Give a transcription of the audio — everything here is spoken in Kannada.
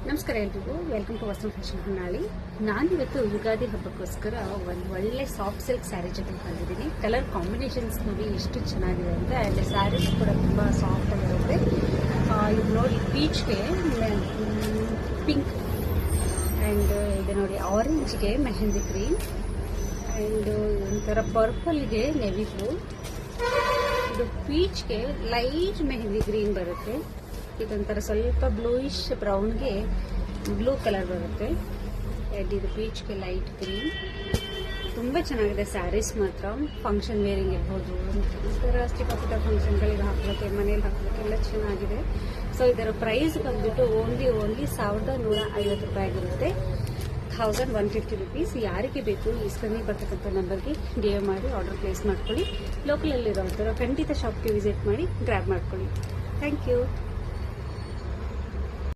ನಮಸ್ಕಾರ ಎಲ್ರಿಗೂ, ವೆಲ್ಕಮ್ ಟು ವಸ್ತು ಫ್ಯಾಷನ್ ಹೊನ್ನಾಳಿ. ನಾನಿವತ್ತು ಯುಗಾದಿ ಹಬ್ಬಕ್ಕೋಸ್ಕರ ಒಂದು ಒಳ್ಳೆ ಸಾಫ್ಟ್ ಸಿಲ್ಕ್ ಸ್ಯಾರಿ ಜೊತೆ ಬಂದಿದ್ದೀನಿ. ಕಲರ್ ಕಾಂಬಿನೇಷನ್ಸ್ ನೋಡಿ ಎಷ್ಟು ಚೆನ್ನಾಗಿದೆ ಅಂತ. ಆ್ಯಂಡ್ ಸ್ಯಾರೀಸ್ ಕೂಡ ತುಂಬ ಸಾಫ್ಟ್ ಆಗಿರುತ್ತೆ. ಇದು ನೋಡಿ ಪೀಚ್ಗೆ ಪಿಂಕ್, ಆ್ಯಂಡ್ ಇದು ನೋಡಿ ಆರೆಂಜ್ಗೆ ಮೆಹಂದಿ ಗ್ರೀನ್, ಆ್ಯಂಡ್ ಒಂಥರ ಪರ್ಪಲ್ಗೆ ನೆವಿ ಬ್ಲೂ, ಇದು ಪೀಚ್ಗೆ ಲೈಟ್ ಮೆಹಂದಿ ಗ್ರೀನ್ ಬರುತ್ತೆ. ಇದೊಂಥರ ಸ್ವಲ್ಪ ಬ್ಲೂಯಿಶ್ ಬ್ರೌನ್ಗೆ ಬ್ಲೂ ಕಲರ್ ಬರುತ್ತೆ. ಆ್ಯಂಡ್ ಇದು ಪೀಚ್ಗೆ ಲೈಟ್ ಗ್ರೀನ್. ತುಂಬ ಚೆನ್ನಾಗಿದೆ ಸ್ಯಾರೀಸ್ ಮಾತ್ರ. ಫಂಕ್ಷನ್ ವೇರಿಂಗ್ ಇರ್ಬೋದು, ಒಂಥರ ಚಿಕ್ಕ ಪುಟ್ಟ ಫಂಕ್ಷನ್ಗಳಿಗೆ ಹಾಕೋಕ್ಕೆ, ಮನೇಲಿ ಹಾಕೋಕ್ಕೆಲ್ಲ ಚೆನ್ನಾಗಿದೆ. ಸೊ ಇದರ ಪ್ರೈಸ್ ಬಂದ್ಬಿಟ್ಟು ಓನ್ಲಿ 1150 ರೂಪಾಯಿ ಆಗಿರುತ್ತೆ. 1150 ರುಪೀಸ್. ಯಾರಿಗೆ ಬೇಕು ಈ ಸ್ಕ್ರೀನಿಗೆ ಬರ್ತಕ್ಕಂಥ ನಂಬರ್ಗೆ DM ಮಾಡಿ ಆರ್ಡರ್ ಪ್ಲೇಸ್ ಮಾಡ್ಕೊಳ್ಳಿ. ಲೋಕಲಲ್ಲಿರೋಂಥವ್ರು ಖಂಡಿತ ಶಾಪ್ಗೆ ವಿಸಿಟ್ ಮಾಡಿ ಗ್ರ್ಯಾಬ್ ಮಾಡ್ಕೊಳ್ಳಿ. Thank you.